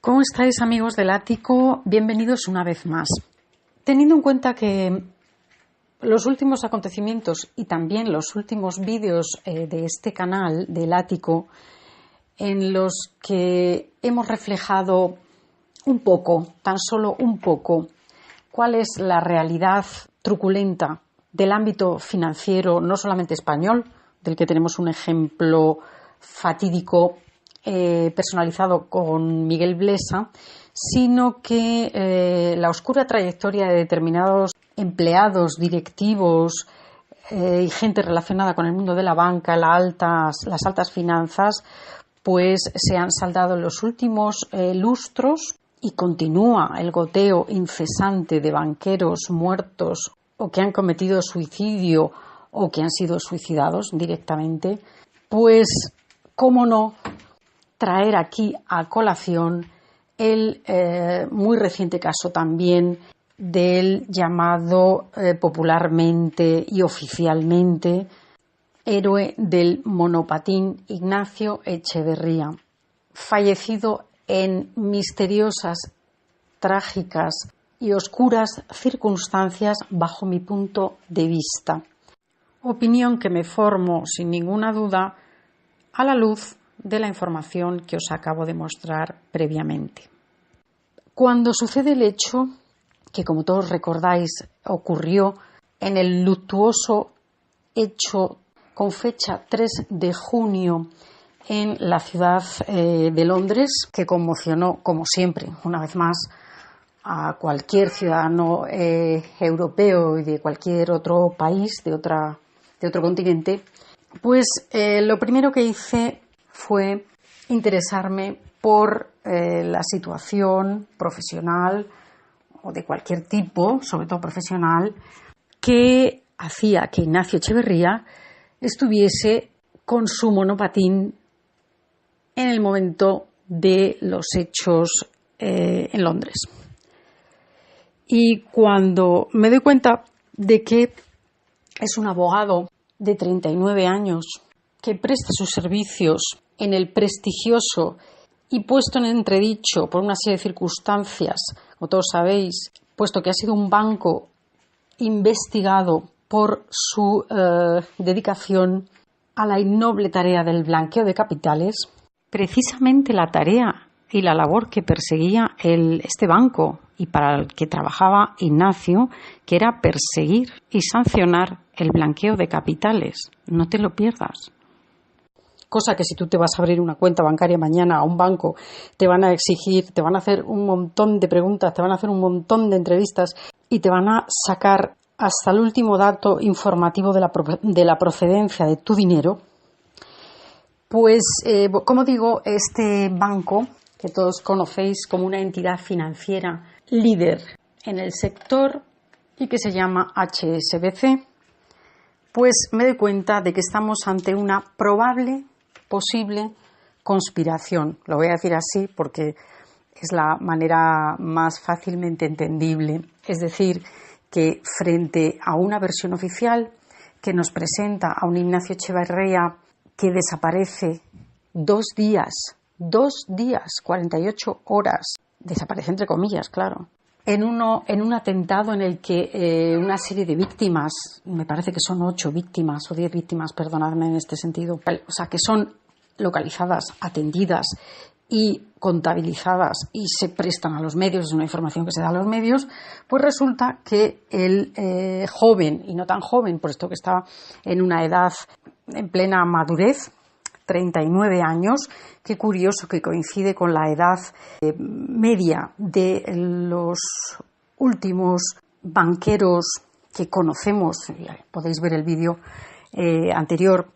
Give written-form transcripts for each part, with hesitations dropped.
¿Cómo estáis, amigos del ático? Bienvenidos una vez más. Teniendo en cuenta que los últimos acontecimientos y también los últimos vídeos de este canal del ático, en los que hemos reflejado un poco, tan solo un poco, cuál es la realidad truculenta del ámbito financiero, no solamente español, del que tenemos un ejemplo fatídico personalizado con Miguel Blesa, sino que la oscura trayectoria de determinados empleados, directivos y gente relacionada con el mundo de la banca, las altas finanzas, pues se han saldado en los últimos lustros y continúa el goteo incesante de banqueros muertos o que han cometido suicidio o que han sido suicidados directamente. Pues, ¿cómo no traer aquí a colación el muy reciente caso también del llamado popularmente y oficialmente héroe del monopatín Ignacio Echeverría, fallecido en misteriosas, trágicas y oscuras circunstancias bajo mi punto de vista. Opinión que me formo sin ninguna duda a la luz de la información que os acabo de mostrar previamente. Cuando sucede el hecho, que como todos recordáis ocurrió en el luctuoso hecho con fecha 3 de junio en la ciudad de Londres, que conmocionó, como siempre, una vez más, a cualquier ciudadano europeo y de cualquier otro país, de otro continente, pues lo primero que hice fue interesarme por la situación profesional o de cualquier tipo, sobre todo profesional, que hacía que Ignacio Echeverría estuviese con su monopatín en el momento de los hechos en Londres. Y cuando me doy cuenta de que es un abogado de 39 años que presta sus servicios en el prestigioso y puesto en entredicho por una serie de circunstancias, como todos sabéis, puesto que ha sido un banco investigado por su dedicación a la innoble tarea del blanqueo de capitales, precisamente la tarea y la labor que perseguía este banco y para el que trabajaba Ignacio, que era perseguir y sancionar el blanqueo de capitales. No te lo pierdas. Cosa que si tú te vas a abrir una cuenta bancaria mañana a un banco, te van a exigir, te van a hacer un montón de preguntas, te van a hacer un montón de entrevistas y te van a sacar hasta el último dato informativo de la procedencia de tu dinero. Pues, como digo, este banco, que todos conocéis como una entidad financiera líder en el sector y que se llama HSBC, pues me doy cuenta de que estamos ante una probable, posible conspiración. Lo voy a decir así porque es la manera más fácilmente entendible. Es decir, que frente a una versión oficial que nos presenta a un Ignacio Echeverría que desaparece 2 días, 48 horas, desaparece entre comillas, claro, en un atentado en el que una serie de víctimas, me parece que son 8 víctimas o 10 víctimas, perdonadme en este sentido, o sea, que son localizadas, atendidas y contabilizadas y se prestan a los medios, es una información que se da a los medios, pues resulta que el joven, y no tan joven, puesto que estaba en una edad en plena madurez, 39 años, qué curioso que coincide con la edad media de los últimos banqueros que conocemos. Podéis ver el vídeo anterior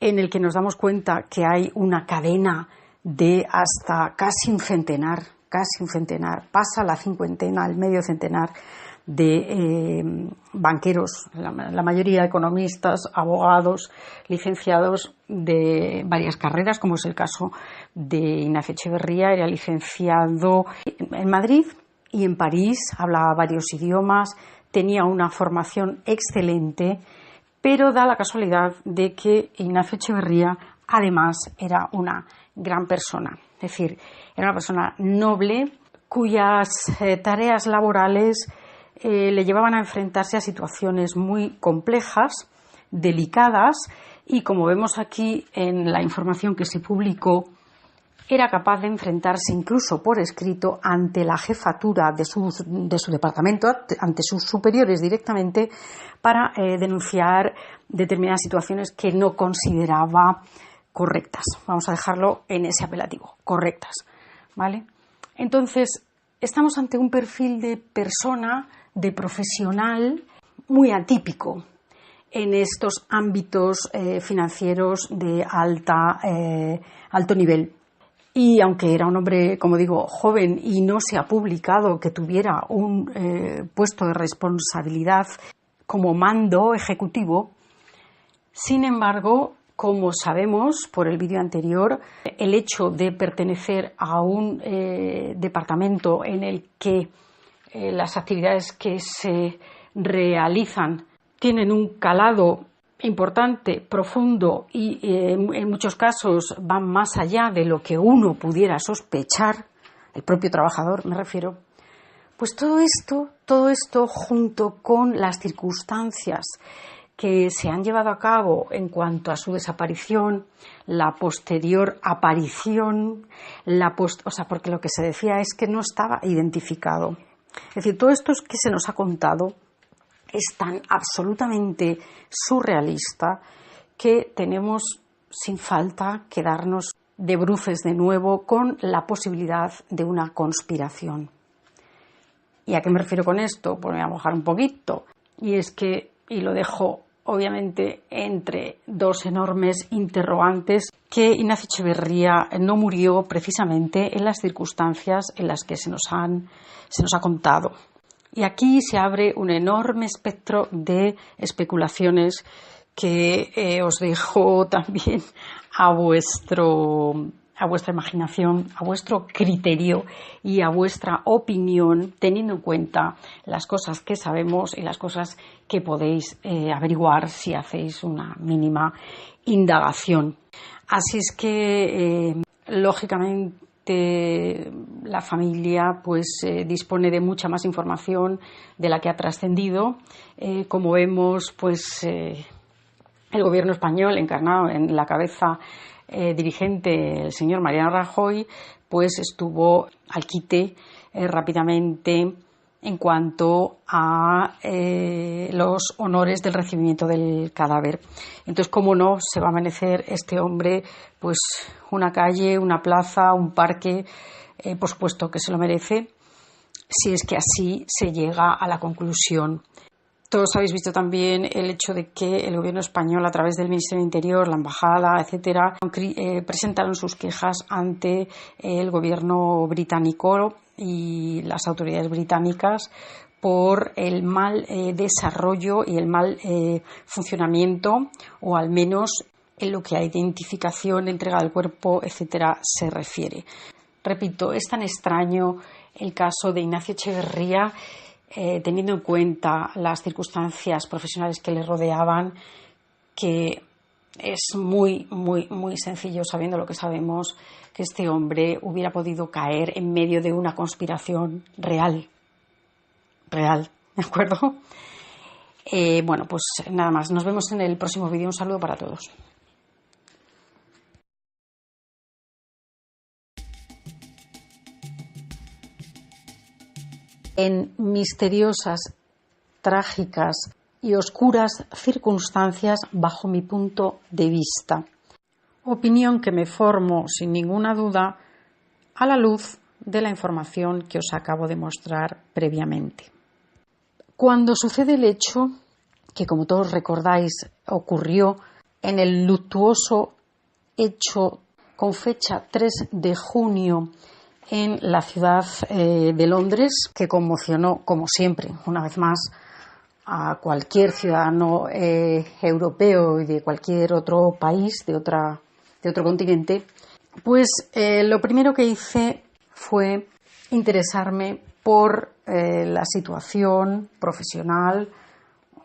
en el que nos damos cuenta que hay una cadena de hasta casi un centenar, pasa la cincuentena, el medio centenar de banqueros, la mayoría economistas, abogados, licenciados de varias carreras, como es el caso de Ignacio Echeverría. Era licenciado en Madrid y en París, hablaba varios idiomas, tenía una formación excelente, pero da la casualidad de que Ignacio Echeverría además era una gran persona, es decir, era una persona noble cuyas tareas laborales le llevaban a enfrentarse a situaciones muy complejas, delicadas, y como vemos aquí en la información que se publicó, era capaz de enfrentarse incluso por escrito ante la jefatura de su departamento, ante sus superiores directamente, para denunciar determinadas situaciones que no consideraba correctas. Vamos a dejarlo en ese apelativo, correctas, ¿vale? Entonces, estamos ante un perfil de persona, de profesional, muy atípico en estos ámbitos financieros de alto nivel. Y aunque era un hombre, como digo, joven y no se ha publicado que tuviera un puesto de responsabilidad como mando ejecutivo, sin embargo, como sabemos por el vídeo anterior, el hecho de pertenecer a un departamento en el que las actividades que se realizan tienen un calado importante, profundo y en muchos casos van más allá de lo que uno pudiera sospechar, el propio trabajador me refiero, pues todo esto junto con las circunstancias que se han llevado a cabo en cuanto a su desaparición, la posterior aparición, porque lo que se decía es que no estaba identificado. Es decir, todo esto que se nos ha contado es tan absolutamente surrealista que tenemos sin falta que darnos de bruces de nuevo con la posibilidad de una conspiración. ¿Y a qué me refiero con esto? Pues me voy a mojar un poquito. Y es que, y lo dejo obviamente entre dos enormes interrogantes, que Ignacio Echeverría no murió precisamente en las circunstancias en las que se nos ha contado. Y aquí se abre un enorme espectro de especulaciones que os dejo también a vuestra imaginación, a vuestro criterio y a vuestra opinión, teniendo en cuenta las cosas que sabemos y las cosas que podéis averiguar si hacéis una mínima indagación. Así es que, lógicamente, la familia pues dispone de mucha más información de la que ha trascendido. Como vemos, pues el gobierno español, encarnado en la cabeza dirigente, el señor Mariano Rajoy, pues estuvo al quite rápidamente en cuanto a los honores del recibimiento del cadáver. Entonces, ¿cómo no se va a merecer este hombre pues una calle, una plaza, un parque? Por supuesto que se lo merece, si es que así se llega a la conclusión. Todos habéis visto también el hecho de que el gobierno español, a través del Ministerio del Interior, la embajada, etcétera, presentaron sus quejas ante el gobierno británico y las autoridades británicas por el mal desarrollo y el mal funcionamiento, o al menos en lo que a identificación, entrega del cuerpo, etcétera, se refiere. Repito, es tan extraño el caso de Ignacio Echeverría, teniendo en cuenta las circunstancias profesionales que le rodeaban, que es muy, muy, muy sencillo, sabiendo lo que sabemos, que este hombre hubiera podido caer en medio de una conspiración real, ¿de acuerdo? Bueno, pues nada más, nos vemos en el próximo vídeo. Un saludo para todos. En misteriosas, trágicas y oscuras circunstancias, bajo mi punto de vista. Opinión que me formo sin ninguna duda a la luz de la información que os acabo de mostrar previamente. Cuando sucede el hecho, que como todos recordáis ocurrió en el luctuoso hecho con fecha 3 de junio en la ciudad de Londres, que conmocionó, como siempre, una vez más, a cualquier ciudadano europeo y de cualquier otro país, de otro continente, pues lo primero que hice fue interesarme por la situación profesional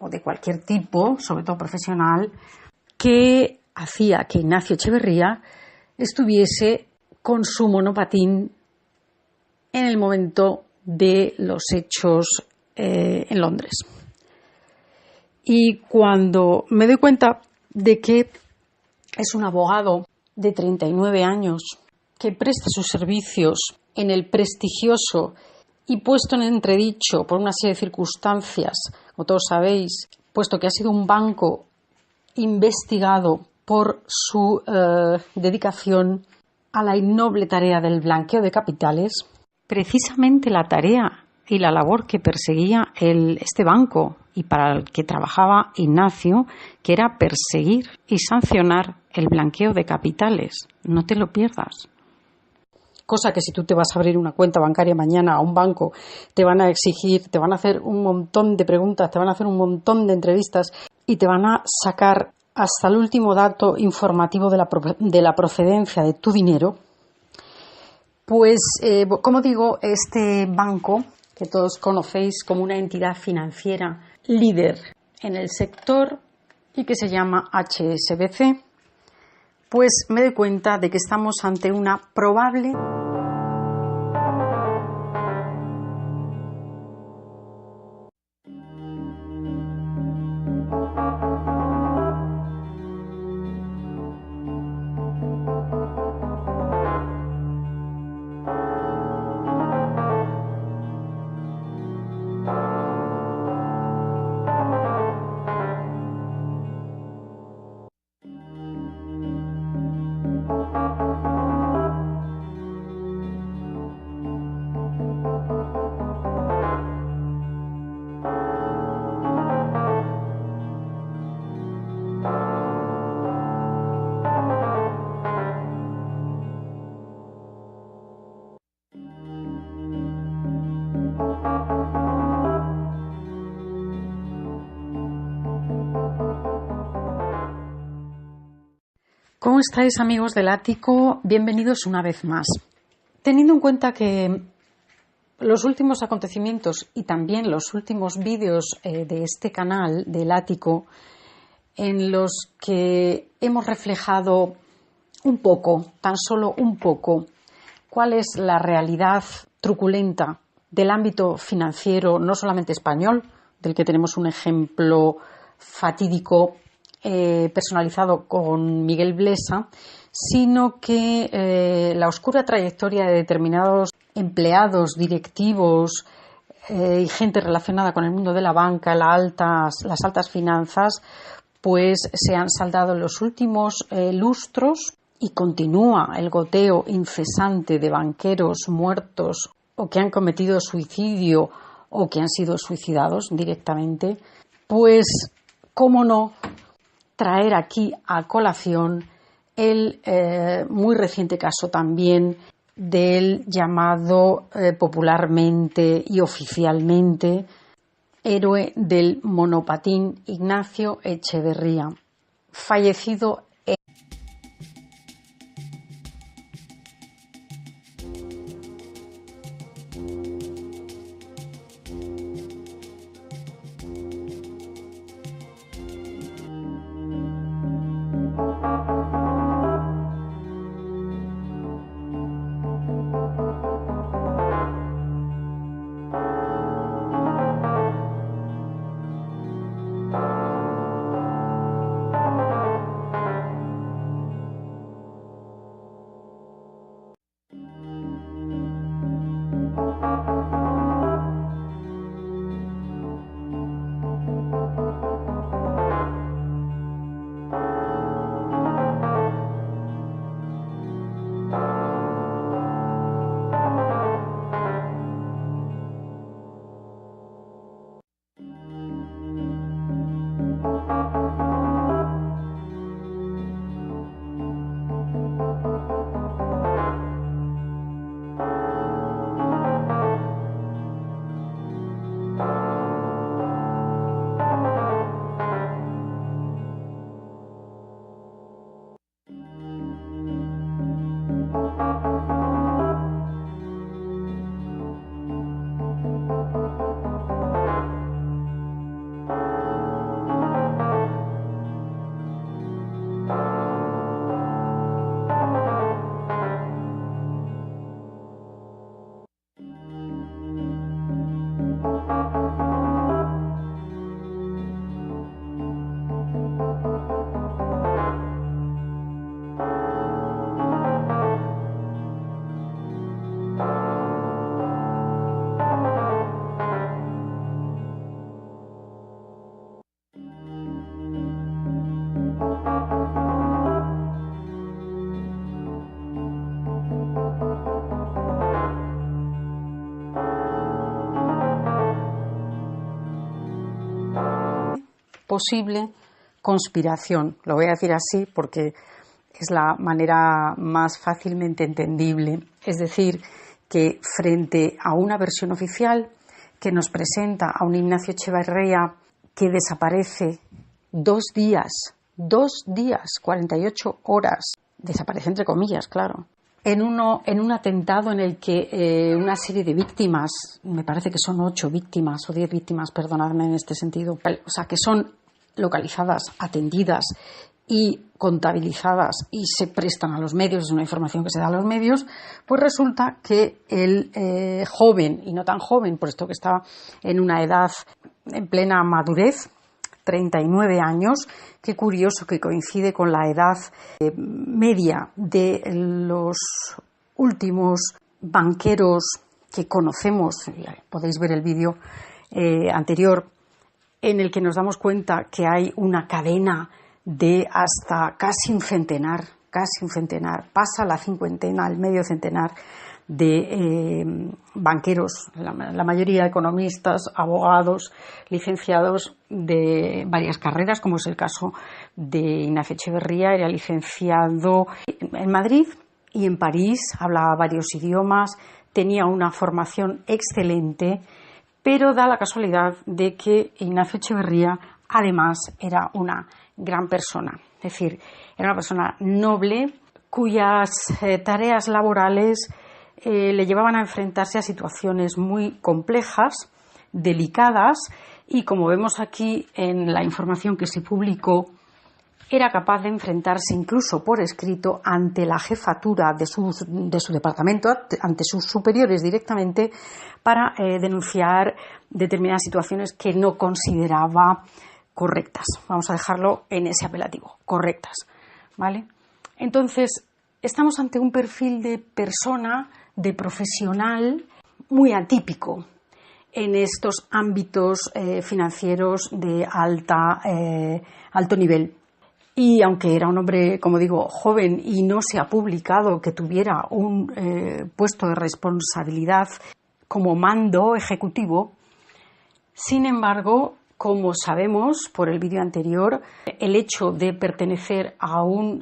o de cualquier tipo, sobre todo profesional, que hacía que Ignacio Echeverría estuviese con su monopatín en el momento de los hechos en Londres. Y cuando me doy cuenta de que es un abogado de 39 años que presta sus servicios en el prestigioso y puesto en entredicho por una serie de circunstancias, como todos sabéis, puesto que ha sido un banco investigado por su dedicación a la innoble tarea del blanqueo de capitales, precisamente la tarea y la labor que perseguía este banco y para el que trabajaba Ignacio, que era perseguir y sancionar el blanqueo de capitales. No te lo pierdas. Cosa que si tú te vas a abrir una cuenta bancaria mañana a un banco, te van a exigir, te van a hacer un montón de preguntas, te van a hacer un montón de entrevistas y te van a sacar hasta el último dato informativo de la procedencia de tu dinero. Pues, como digo, este banco, que todos conocéis como una entidad financiera líder en el sector y que se llama HSBC, pues me doy cuenta de que estamos ante una probable ¿Cómo estáis, amigos del ático? Bienvenidos una vez más. Teniendo en cuenta que los últimos acontecimientos y también los últimos vídeos de este canal del ático, en los que hemos reflejado un poco, tan solo un poco, cuál es la realidad truculenta del ámbito financiero, no solamente español, del que tenemos un ejemplo fatídico personalizado con Miguel Blesa, sino que la oscura trayectoria de determinados empleados, directivos y gente relacionada con el mundo de la banca, las altas finanzas, pues se han saldado en los últimos lustros y continúa el goteo incesante de banqueros muertos o que han cometido suicidio o que han sido suicidados directamente. Pues, ¿cómo no traer aquí a colación el muy reciente caso también del llamado popularmente y oficialmente héroe del monopatín Ignacio Echeverría, fallecido posible conspiración. Lo voy a decir así porque es la manera más fácilmente entendible. Es decir, que frente a una versión oficial que nos presenta a un Ignacio Echeverría que desaparece 2 días, 48 horas, desaparece entre comillas, claro, en un atentado en el que una serie de víctimas, me parece que son 8 víctimas o 10 víctimas, perdonadme en este sentido, o sea, que son localizadas, atendidas y contabilizadas y se prestan a los medios, es una información que se da a los medios, pues resulta que el joven, y no tan joven, puesto que estaba en una edad en plena madurez, 39 años, qué curioso que coincide con la edad media de los últimos banqueros que conocemos. Podéis ver el vídeo anterior en el que nos damos cuenta que hay una cadena de hasta casi un centenar, pasa la cincuentena, el medio centenar de banqueros, la mayoría economistas, abogados, licenciados de varias carreras, como es el caso de Ignacio Echeverría. Era licenciado en Madrid y en París, hablaba varios idiomas, tenía una formación excelente, pero da la casualidad de que Ignacio Echeverría además era una gran persona, es decir, era una persona noble cuyas tareas laborales le llevaban a enfrentarse a situaciones muy complejas, delicadas, y como vemos aquí en la información que se publicó, era capaz de enfrentarse incluso por escrito ante la jefatura de su departamento, ante sus superiores directamente, para denunciar determinadas situaciones que no consideraba correctas. Vamos a dejarlo en ese apelativo, correctas, ¿vale? Entonces, estamos ante un perfil de persona, de profesional muy atípico en estos ámbitos financieros de alto nivel. Y aunque era un hombre, como digo, joven y no se ha publicado que tuviera un puesto de responsabilidad como mando ejecutivo, sin embargo, como sabemos por el vídeo anterior, el hecho de pertenecer a un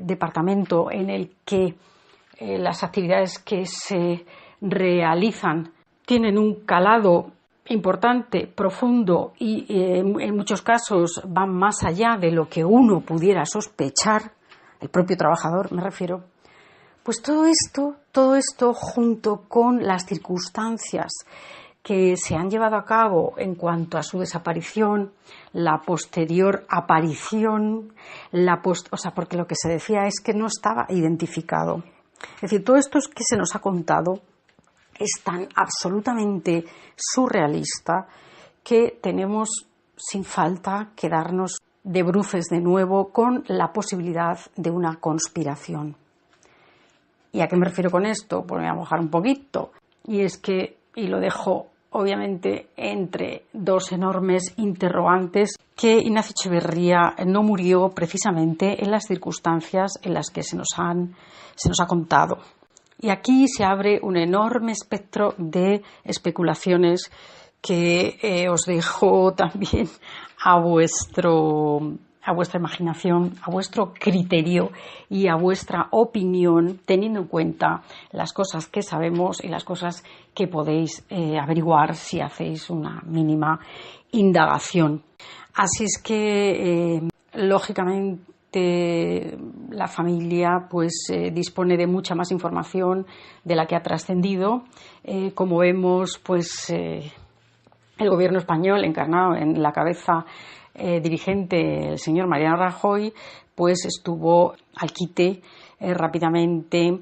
departamento en el que las actividades que se realizan tienen un calado importante, profundo y en muchos casos van más allá de lo que uno pudiera sospechar, el propio trabajador me refiero, pues todo esto junto con las circunstancias que se han llevado a cabo en cuanto a su desaparición, la posterior aparición, porque lo que se decía es que no estaba identificado. Es decir, todo esto que se nos ha contado es tan absolutamente surrealista que tenemos sin falta que darnos de bruces de nuevo con la posibilidad de una conspiración. ¿Y a qué me refiero con esto? Pues me voy a mojar un poquito. Y es que, y lo dejo obviamente entre dos enormes interrogantes, que Ignacio Echeverría no murió precisamente en las circunstancias en las que se nos ha contado. Y aquí se abre un enorme espectro de especulaciones que os dejo también a vuestra imaginación, a vuestro criterio y a vuestra opinión, teniendo en cuenta las cosas que sabemos y las cosas que podéis averiguar si hacéis una mínima indagación. Así es que, lógicamente, la familia dispone de mucha más información de la que ha trascendido. Como vemos, el gobierno español, encarnado en la cabeza dirigente, el señor Mariano Rajoy, estuvo al quite rápidamente